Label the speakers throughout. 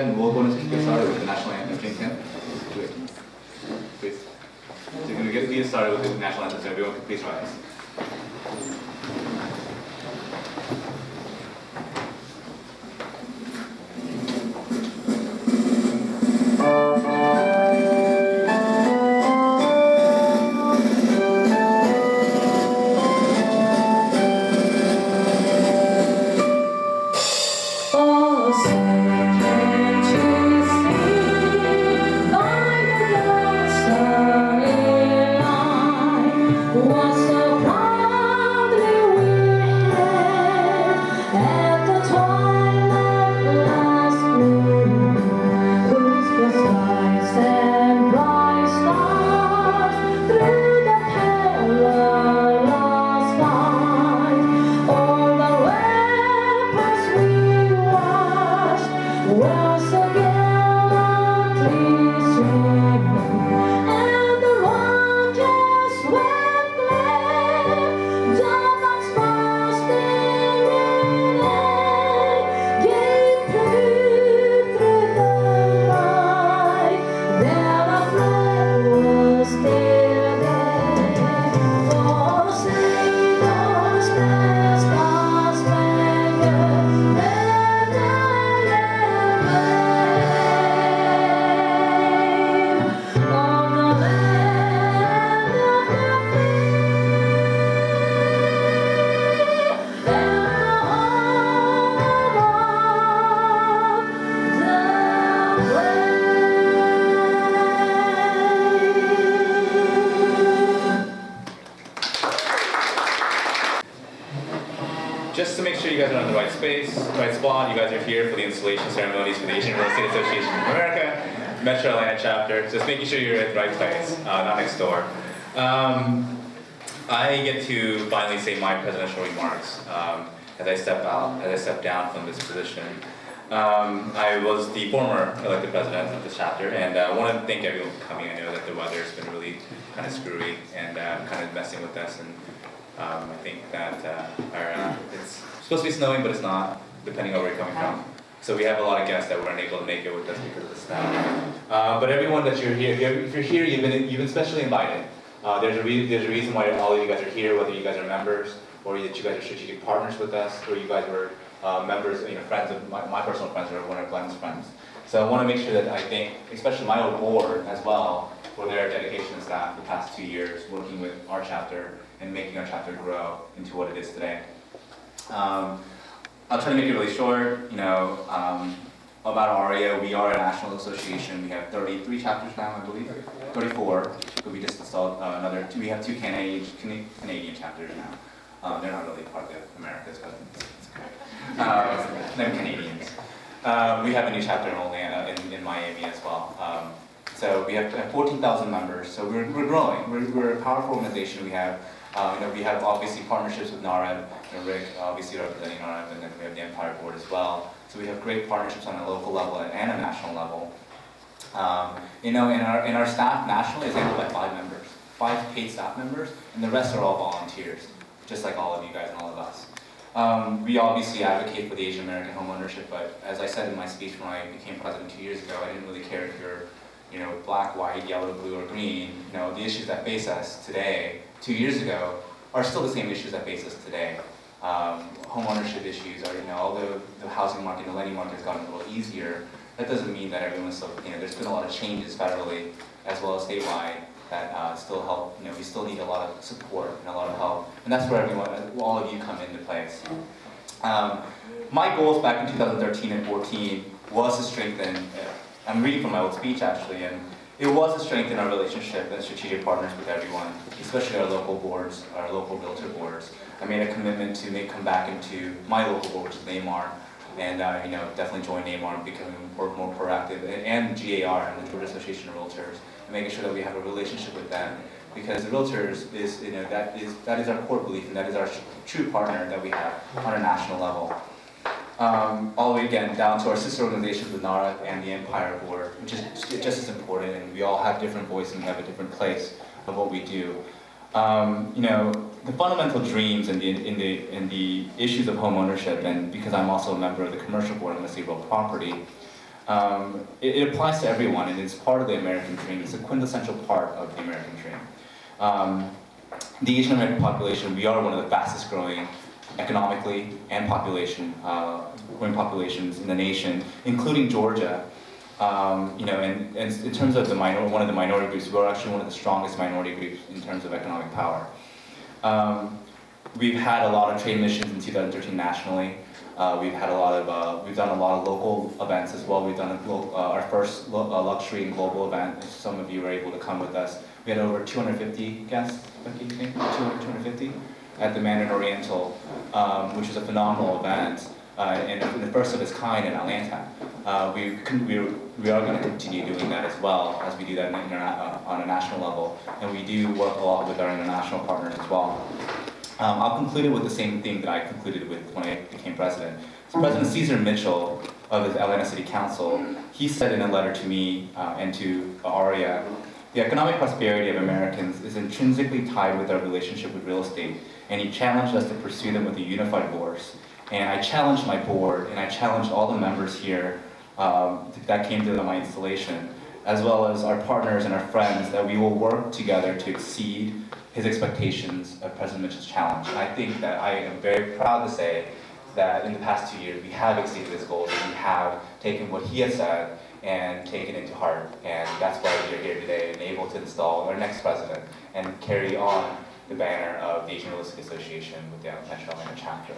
Speaker 1: then we're going to get started with the national anthem. Tim, please. So you're going to get started with the national anthem, so everyone can please rise. Just to make sure you guys are in the right space, right spot, you guys are here for the installation ceremonies for the Asian Real Estate Association of America, Metro Atlanta chapter. Just making sure you're at the right place, not next door. I get to finally say my presidential remarks as I step down from this position. I was the former elected president of this chapter, and I want to thank everyone for coming. I know that the weather's been really kind of screwy and kind of messing with us, and I think that it's supposed to be snowing, but it's not, depending on where you're coming from. So we have a lot of guests that weren't able to make it with us because of the snow. But everyone that you're here, if you're here, you've been specially invited. There's a reason why all of you guys are here, whether you guys are members, or that you guys are strategic partners with us, or you guys were members, friends of my personal friends, or one of Glenn's friends. So I want to make sure that I thank, especially my own board as well, for their dedication and staff the past 2 years, working with our chapter and making our chapter grow into what it is today. I'll try to make it really short. About Areaa, we are a national association. We have 33 chapters now, I believe. 34. But we just installed another two. We have two Canadian chapters now. They're not really part of the Americas, but it's okay. They're Canadians. We have a new chapter in Miami as well. So we have 14,000 members. So we're growing. We're a powerful organization. We have obviously partnerships with NAREB, Rick obviously representing NAREB, and then we have the Empire Board as well. So we have great partnerships on a local level and a national level. In our staff nationally is handled by 5 members, 5 paid staff members, and the rest are all volunteers, just like all of you guys and all of us. We obviously advocate for the Asian American home ownership, but as I said in my speech when I became president 2 years ago, I didn't really care if you're black, white, yellow, blue, or green. The issues that face us today, 2 years ago, are still the same issues that face us today. Home ownership issues are, although the housing market, the lending market has gotten a little easier, that doesn't mean that everyone's still, there's been a lot of changes federally as well as statewide that still help, we still need a lot of support and a lot of help. And that's where all of you come into place. My goals back in 2013 and 14 was to strengthen, I'm reading from my old speech actually, and it was to strengthen our relationship and strategic partners with everyone, especially our local boards, our local realtor boards. I made a commitment to come back into my local board, which is NAMAR, and definitely join NAMAR and becoming more proactive, and GAR, and the Georgia Association of Realtors, and making sure that we have a relationship with them, because the realtors is, that is our core belief, and that is our true partner that we have on a national level. All the way again down to our sister organizations, the NARA and the Empire Board, which is just as important, and we all have different voices and we have a different place of what we do. The fundamental dreams and the issues of home ownership, and because I'm also a member of the commercial board, I'm going to say real property, It applies to everyone, and it's part of the American dream. It's a quintessential part of the American dream. The Asian American population, we are one of the fastest growing economically and growing populations in the nation, including Georgia. And in terms of one of the minority groups, we're actually one of the strongest minority groups in terms of economic power. We've had a lot of trade missions in 2013 nationally. We've done a lot of local events as well. We've done our first luxury and global event. If some of you were able to come with us. We had over 250 guests, I think, 250 at the Mandarin Oriental, which is a phenomenal event. And the first of its kind in Atlanta. We are going to continue doing that as well as we do that on a national level, and we do work a lot with our international partners as well. I'll conclude it with the same thing that I concluded with when I became president. So President Cesar Mitchell of the Atlanta City Council, he said in a letter to me and to Areaa, the economic prosperity of Americans is intrinsically tied with our relationship with real estate, and he challenged us to pursue them with a unified force. And I challenged my board, and I challenged all the members here that came to my installation, as well as our partners and our friends, that we will work together to exceed his expectations of President Mitchell's challenge. And I think that I am very proud to say that in the past 2 years, we have exceeded his goals, and we have taken what he has said and taken it to heart. And that's why we are here today and able to install our next president and carry on the banner of the Asian Real Estate Association with the Metro Atlanta chapter.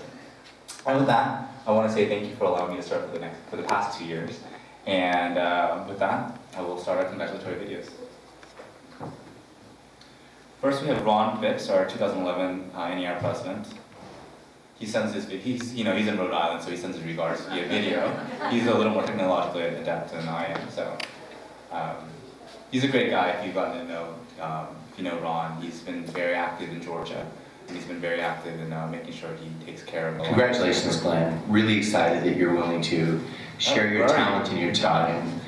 Speaker 1: And with that, I want to say thank you for allowing me to serve for the past 2 years. And with that, I will start our congratulatory videos. First, we have Ron Phipps, our 2011 NER president. He sends his, he's in Rhode Island, so he sends his regards via video. He's a little more technologically adept than I am, so he's a great guy. If you've gotten to know, if you know Ron, he's been very active in Georgia. He's been very active in making sure he takes care of.
Speaker 2: Congratulations, Glenn. Really excited that you're willing to share your talent and your time,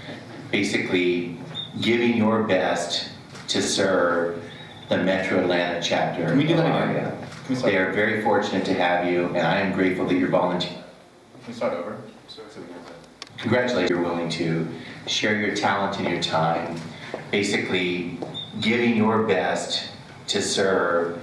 Speaker 2: basically giving your best to serve the Metro Atlanta chapter.
Speaker 1: Can we do that again?
Speaker 2: They are very fortunate to have you, and I am grateful that you're volunteering.
Speaker 1: Can we start over?
Speaker 2: Congratulations, you're willing to share your talent and your time, basically giving your best to serve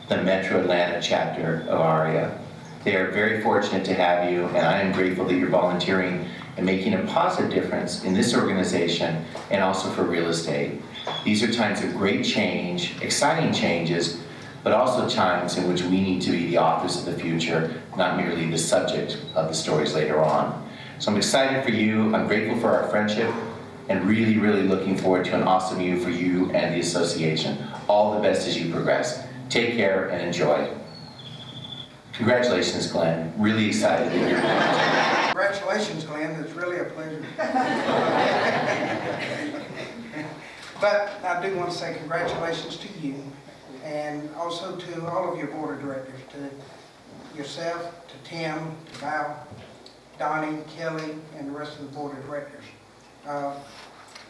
Speaker 2: the Metro Atlanta chapter of Areaa. They are very fortunate to have you, and I am grateful that you're volunteering and making a positive difference in this organization and also for real estate. These are times of great change, exciting changes, but also times in which we need to be the authors of the future, not merely the subject of the stories later on. So I'm excited for you, I'm grateful for our friendship, and really, really looking forward to an awesome year for you and the association. All the best as you progress. Take care and enjoy. Congratulations, Glenn. Really excited that you're here.
Speaker 3: Congratulations, Glenn. It's really a pleasure. But I do want to say congratulations to you, and also to all of your board of directors, to yourself, to Tim, to Val, Donnie, Kelly, and the rest of the board of directors.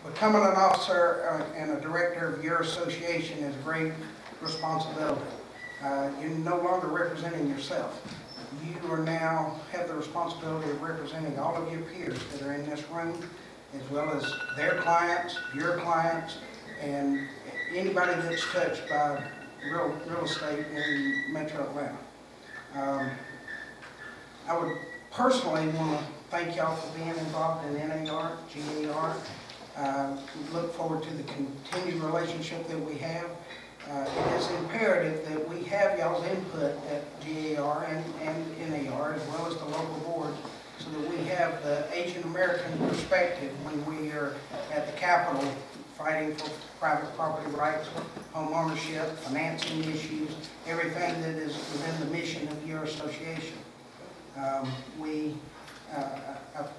Speaker 3: Becoming an officer and a director of your association is a great responsibility. You're no longer representing yourself. You are now have the responsibility of representing all of your peers that are in this room, as well as their clients, your clients, and anybody that's touched by real estate in Metro Atlanta. I would personally want to thank y'all for being involved in NAR, GAR. Look forward to the continued relationship that we have. It is imperative that we have y'all's input at GAR and NAR, as well as the local boards, so that we have the Asian American perspective when we are at the Capitol fighting for private property rights, home ownership, financing issues, everything that is within the mission of your association. I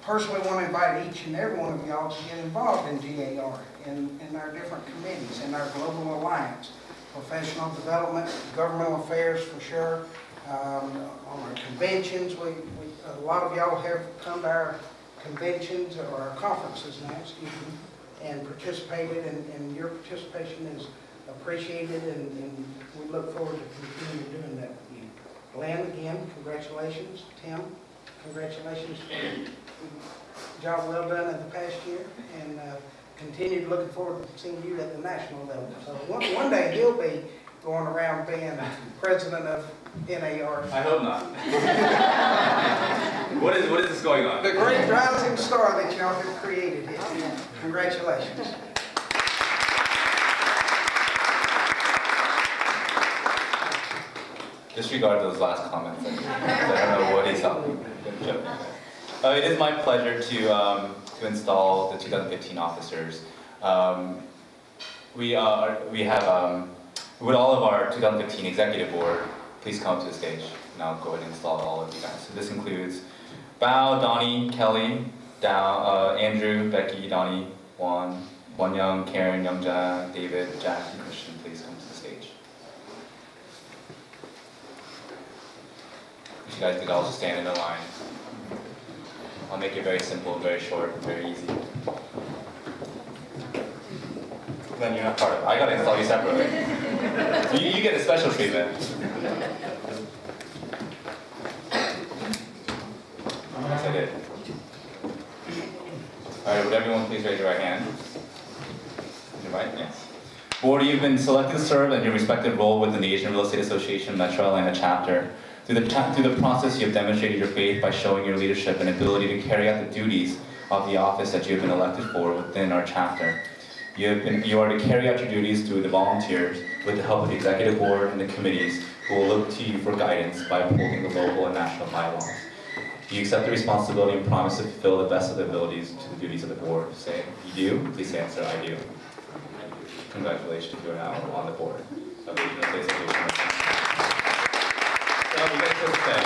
Speaker 3: personally want to invite each and every one of y'all to get involved in GAR, in our different committees, in our global alliance, professional development, governmental affairs for sure, on our conventions. A lot of y'all have come to our conventions or our conferences now, and participated, and your participation is appreciated, and we look forward to continuing doing that with you. Glenn, again, congratulations. Tim, congratulations for Job well done in the past year, and continued looking forward to seeing you at the national level. So one day he'll be going around being president of NAR.
Speaker 1: I hope not. What is this going on?
Speaker 3: The great rising star that y'all have created here. Congratulations.
Speaker 1: Disregard those last comments. I don't know what he's talking about. It is my pleasure to install the 2015 officers. Would all of our 2015 executive board please come to the stage, and I'll go ahead and install all of you guys. So this includes Bao, Donnie, Kelly, Dow, Andrew, Becky, Donnie, Juan, Young, Karen, Youngja, David, Jack, and Christian. Please come to the stage. You guys could all just stand in a line. I'll make it very simple, very short, very easy. Then you're not part of it. I gotta install you separately. You get a special treatment. Yes, I did. Alright, would everyone please raise your right hand? Your right? Yes. Board, you've been selected to serve in your respective role within the Asian Real Estate Association Metro Atlanta chapter. Through the process, you have demonstrated your faith by showing your leadership and ability to carry out the duties of the office that you have been elected for within our chapter. You are to carry out your duties through the volunteers with the help of the executive board and the committees who will look to you for guidance by upholding the local and national bylaws. Do you accept the responsibility and promise to fulfill the best of the abilities to the duties of the board? Say, you do? Please answer, I do. Congratulations, you are now on the board of the Asian Real Estate Association. So you guys stay.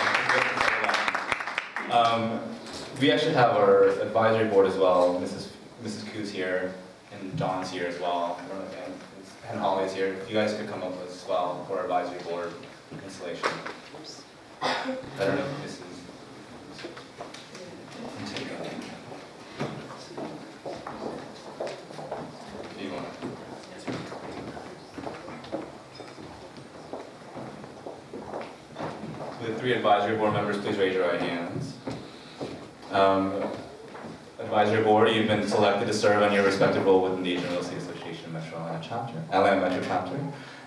Speaker 1: We actually have our advisory board as well. Mrs. Koo's here, and John's here as well, and Holly's here. If you guys could come up as well for our advisory board installation. I don't know if this is. Do you want to? The three advisory board members, please raise your right hands. Advisory board, you've been selected to serve on your respective role within the Asian Real Estate Association Metro Atlanta chapter, Atlanta Metro chapter.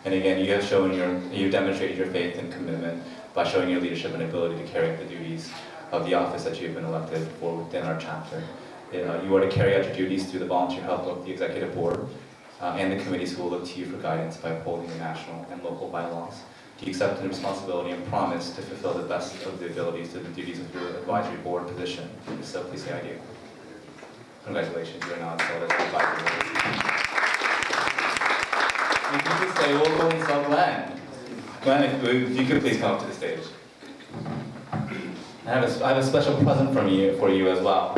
Speaker 1: And again, you've demonstrated your faith and commitment by showing your leadership and ability to carry out the duties of the office that you've been elected for within our chapter. You are to carry out your duties through the volunteer help of the executive board and the committees who will look to you for guidance by upholding the national and local bylaws. Do you accept the responsibility and promise to fulfill the best of the abilities to the duties of your advisory board position? If so, please say I do. Congratulations, you are now installed as the advisory board. If you could say, we'll go and install Glenn. Glenn, if you could please come up to the stage. I have a special present for you as well.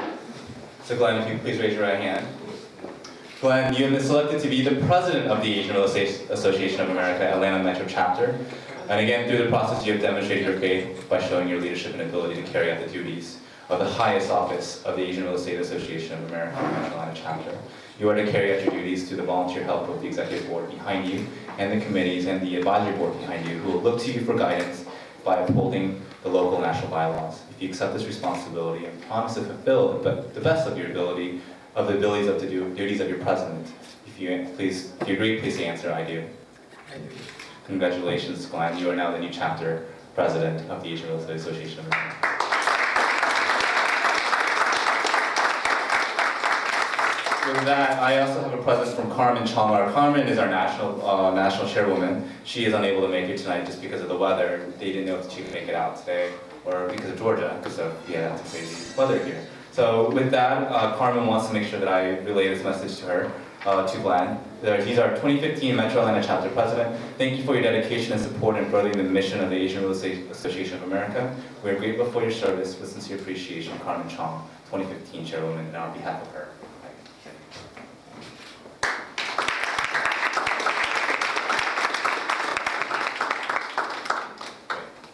Speaker 1: So Glenn, if you could please raise your right hand. Glenn, you have been selected to be the president of the Asian Real Estate Association of America Atlanta Metro chapter. And again, through the process, you have demonstrated your faith by showing your leadership and ability to carry out the duties of the highest office of the Asian Real Estate Association of America Metro Atlanta chapter. You are to carry out your duties through the volunteer help of the executive board behind you and the committees and the advisory board behind you who will look to you for guidance by upholding the local and national bylaws. If you accept this responsibility and promise to fulfill the best of your ability, of the abilities of the duties of your president, if you agree, please answer, I do.
Speaker 3: I do.
Speaker 1: Congratulations, Glenn. You are now the new chapter president of the Asian Real Estate Association of America. With that, I also have a present from Carmen Chalmar. Carmen is our national chairwoman. She is unable to make it tonight just because of the weather. They didn't know if she could make it out today, or because of Georgia, because of it's crazy weather here. So with that, Carmen wants to make sure that I relay this message to her, to Glenn. He's our 2015 Metro Atlanta chapter president. Thank you for your dedication and support in furthering the mission of the Asian Real Estate Association of America. We are grateful for your service with sincere appreciation, Carmen Chong, 2015 chairwoman, and on behalf of her.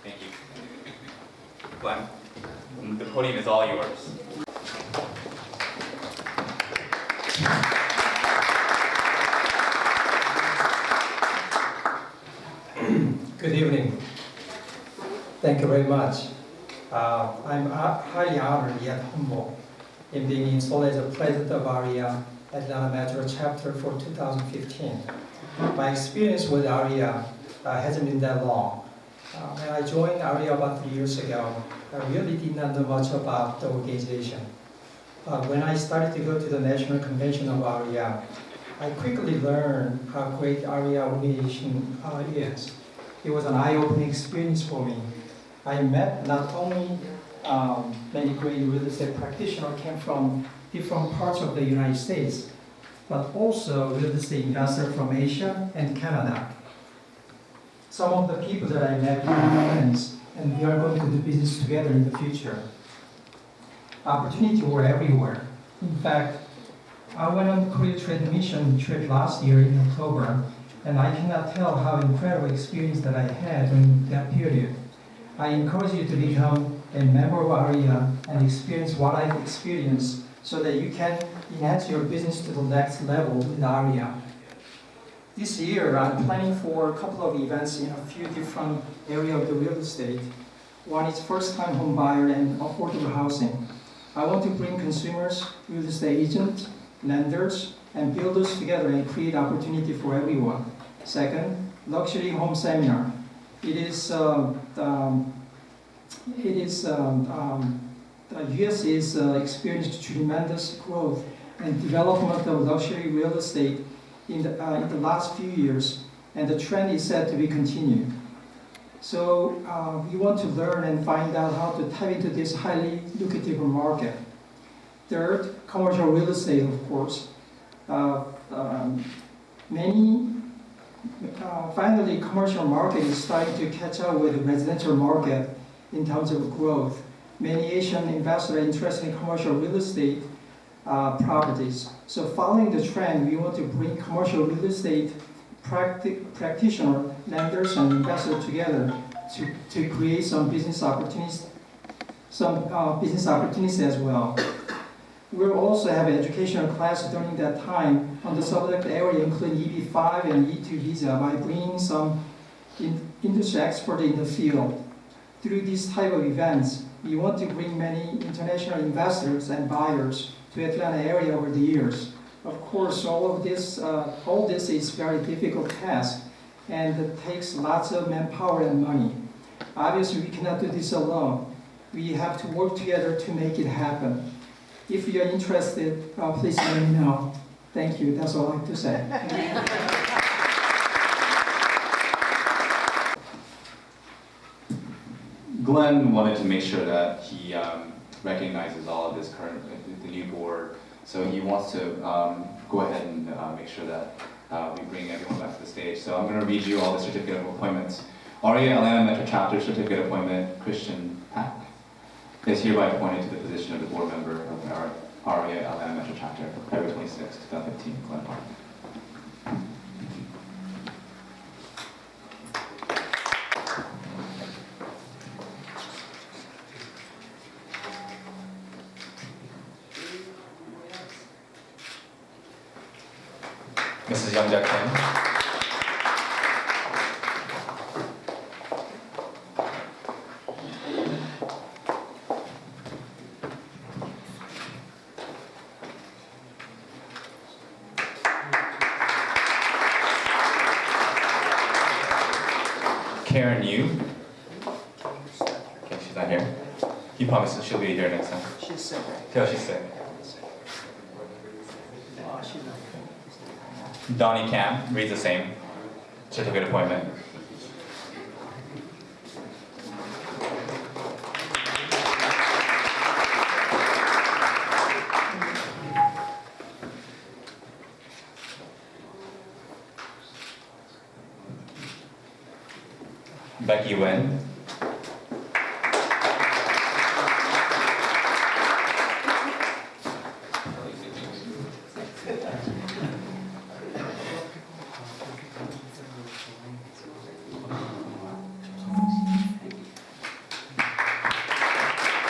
Speaker 1: Thank you. Glenn, the podium is all yours.
Speaker 4: Good evening. Thank you very much. I'm highly honored yet humble in being installed as a president of Areaa Atlanta Metro chapter for 2015. My experience with Areaa hasn't been that long. When I joined Areaa about 3 years ago, I really did not know much about the organization. When I started to go to the national convention of Areaa, I quickly learned how great Areaa organization is. It was an eye-opening experience for me. I met not only many great real estate practitioners came from different parts of the United States, but also real estate investors from Asia and Canada. Some of the people that I met became friends, and we are going to do business together in the future. Opportunities were everywhere. In fact, I went on a career trade mission trip last year in October, and I cannot tell how incredible experience that I had during that period. I encourage you to become a member of Areaa and experience what I've experienced so that you can enhance your business to the next level with Areaa. This year, I'm planning for a couple of events in a few different areas of the real estate. One is first-time home buyer and affordable housing. I want to bring consumers, real estate agents, lenders, and builders together and create opportunity for everyone. Second, luxury home seminar. The U.S. is experienced tremendous growth and development of luxury real estate in the last few years, and the trend is set to be continued. So we want to learn and find out how to tap into this highly lucrative market. Third, commercial real estate, of course. Finally, commercial market is starting to catch up with the residential market in terms of growth. Many Asian investors are interested in commercial real estate properties. So following the trend, we want to bring commercial real estate practitioners, lenders, and investors together to create some business opportunities as well. We'll also have educational class during that time on the subject area, including EB5 and E2 visa, by bringing some industry experts in the field. Through these type of events, we want to bring many international investors and buyers to Atlanta area over the years. Of course, all this is very difficult task, and it takes lots of manpower and money. Obviously, we cannot do this alone. We have to work together to make it happen. If you are interested, please let me know. Thank you. That's all I have to say.
Speaker 1: Glenn wanted to make sure that he recognizes all of this the new board. So he wants to go ahead and make sure that we bring everyone back to the stage. So I'm going to read you all the certificate of appointments. Areaa Atlanta Metro Chapter Certificate Appointment, Christian Pack, is hereby appointed to the position of the board member of our Areaa Atlanta Metro Chapter for February 26, 2015, Glen Park. Mrs. Young Jack Kim. Karen Yu. Okay, she's not here. You promised that she'll be here next time.
Speaker 3: She's sick.
Speaker 1: Tell she's sick.
Speaker 3: Oh, she's not here.
Speaker 1: Donnie Cam reads the same certificate appointment. Becky Wen.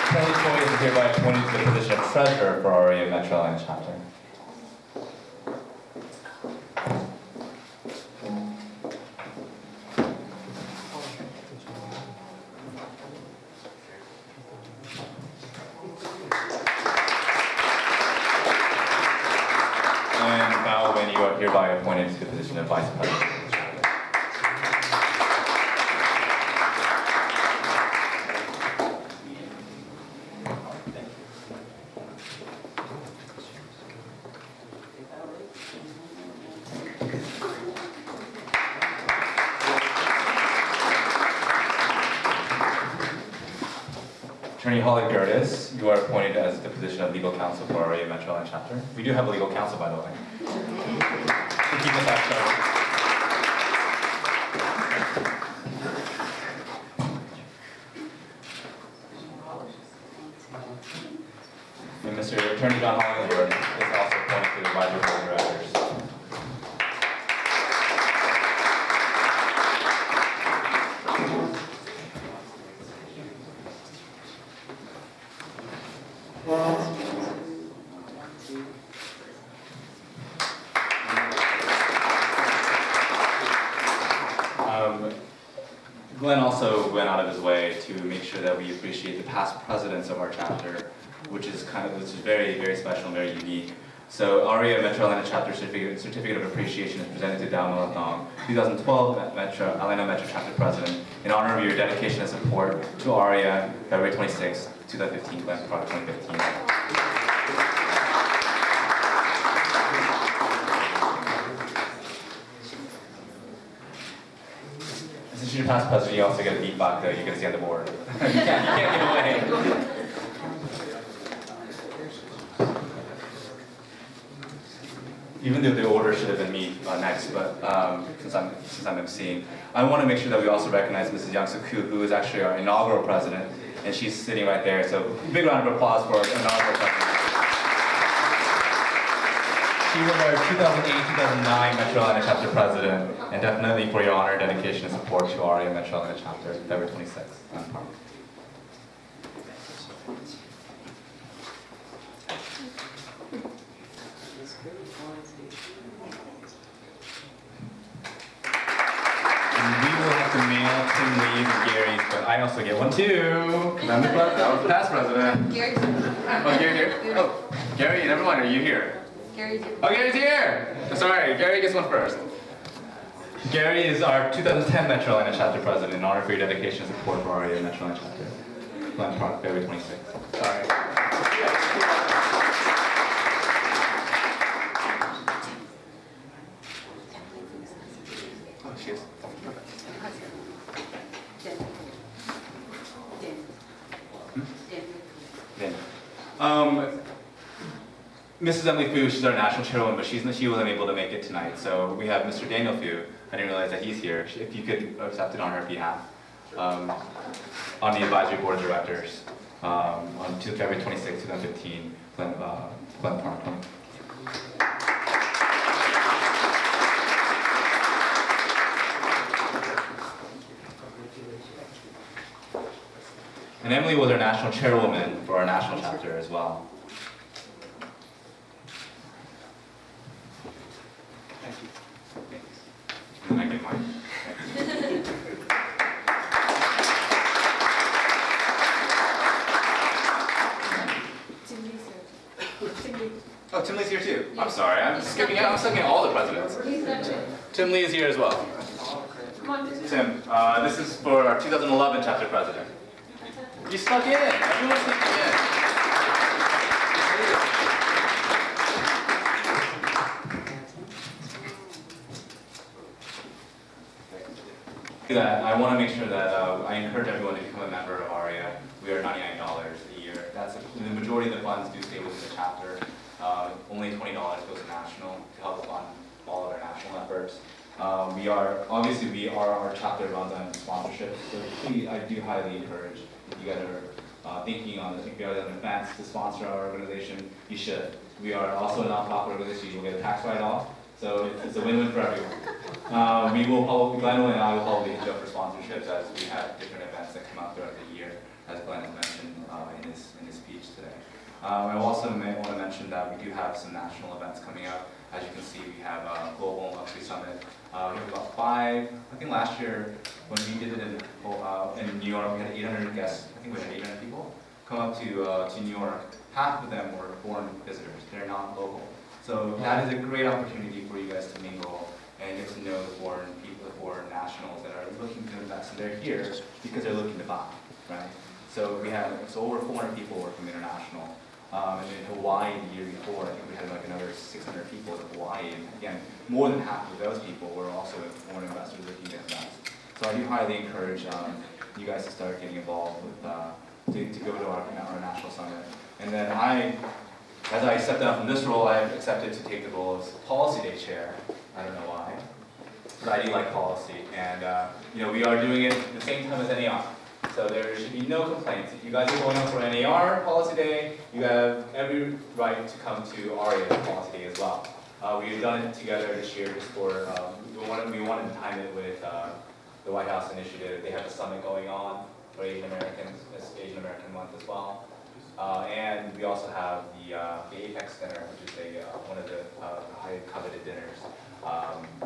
Speaker 1: Kelly Choi is hereby appointed to the position of treasurer for Areaa Metro Atlanta Chapter. hereby appointed to the position of Vice President of the chapter. Attorney Holly Gertis, you are appointed as the position of legal counsel for Areaa Metro Atlanta chapter. We do have a legal counsel, by the way. To keep us on track. And Mr. Attorney John Hollingsworth is also appointed to the advisory board of directors. Glenn also went out of his way to make sure that we appreciate the past presidents of our chapter, which is very, very special and very unique. So Areaa Metro Atlanta Chapter Certificate of Appreciation is presented to Dao Northong, 2012 Atlanta Metro Chapter President, in honor of your dedication and support to Areaa, February 26, 2015, Glenn Park 2015. Since you're past president, you also get a beat back though. You're going to see on the board. you can't get away. Even though the order should have been me next, but since I'm emceeing, I want to make sure that we also recognize Mrs. Yang Soo-koo, who is actually our inaugural president, and she's sitting right there. So big round of applause for our inaugural president. She was our 2008-2009 Metro Atlanta Chapter President, and definitely for your honor, dedication, and support to Areaa Metro Atlanta Chapter, February 26th. And we will have to mail Tim Lee's and Gary's, but I also get one too. Because I'm the president. I was the past president.
Speaker 5: Gary's
Speaker 1: Oh, Gary here? Oh, Gary, never mind. Are you here?
Speaker 5: Gary's
Speaker 1: Oh, Gary's here! Sorry, Gary gets one first. Gary is our 2010 Metro Atlanta Chapter President in honor for your dedication and support for Areaa Metro Atlanta Chapter. Glen Park, February 26th. Sorry. Oh, she is. Mrs. Emily Fu, she's our national chairwoman, but she wasn't able to make it tonight. So we have Mr. Daniel Fu. I didn't realize that he's here. If you could accept it on her behalf, on the advisory board of directors, on February 26, 2015, Glen Park. And Emily was our national chairwoman for our national chapter as well. Thank you. Thanks. And I get mine. Oh, Tim Lee's here too. I'm sorry, I'm skipping all the presidents. Tim Lee is here as well. Tim, this is for our 2011 chapter president. You snuck in. Everyone snuck in. That I want to make sure that I encourage everyone to become a member of Areaa. We are $99 a year. That's the majority of the funds do stay within the chapter. Only $20 goes national to help fund all of our national efforts. Our chapter runs on sponsorship, so please, I do highly encourage if you guys are thinking on the fence to sponsor our organization, you should. We are also a nonprofit organization. You'll get a tax write-off, so it's a win-win for everyone. Glenn and I will probably hit you up for sponsorships as we have different events that come out throughout the year, as Glenn has mentioned in his speech today. I also may want to mention that we do have some national events coming up. As you can see, we have a Global Luxury Summit. We have about 5, I think last year when we did it in New York, we had 800 guests. I think we had 800 people come up to New York. Half of them were foreign visitors. They're not local. So that is a great opportunity for you guys to mingle and get to know the foreign people, the foreign nationals that are looking to invest. And they're here because they're looking to buy, right? So we have over 400 people working international. And in Hawaii the year before, I think we had like another 600 people in Hawaii. And again, more than half of those people were also foreign investors looking to invest. So I do highly encourage you guys to start getting involved with, to go to our national summit. And then as I stepped down from this role, I have accepted to take the role as Policy Day Chair. I don't know why, but I do like policy. And we are doing it at the same time as NAR. So there should be no complaints. If you guys are going out for NAR Policy Day, you have every right to come to Areaa Policy Day as well. We've done it together this year just for, we wanted to time it with the White House initiative. They have a summit going on for Asian Americans, it's Asian American Month as well. And we also have the Apex dinner, which is one of the highly coveted dinners.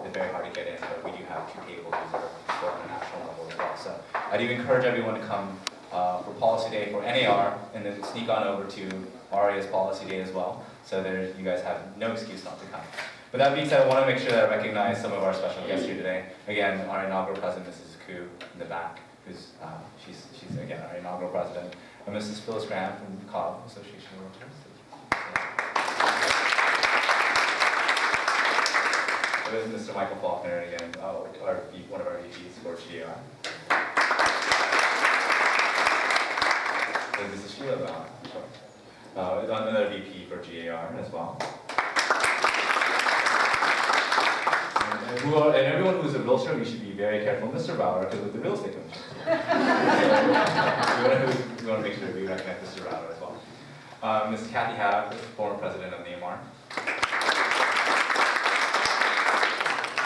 Speaker 1: It's very hard to get in, but we do have 2 tables reserved for on a national level as well. So I do encourage everyone to come for Policy Day for NAR, and then sneak on over to Areaa's Policy Day as well. So you guys have no excuse not to come. But that being said, I want to make sure that I recognize some of our special guests here today. Again, our inaugural president, Mrs. Koo, in the back, she's again our inaugural president. And Mrs. Phyllis Graham from the Cobb Association of Realtors. There's Mr. Michael Faulkner again, one of our VPs for GAR. And this is Sheila Brown, another VP for GAR as well. And everyone who's a realtor, you should be very careful. Mr. Bauer, because of the real estate commission. We want to make sure we recognize Mr. Bauer as well. Ms. Kathy Haddock, the former president of NAMR.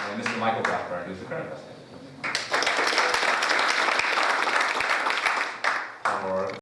Speaker 1: And Mr. Michael Blackburn, who's the current president.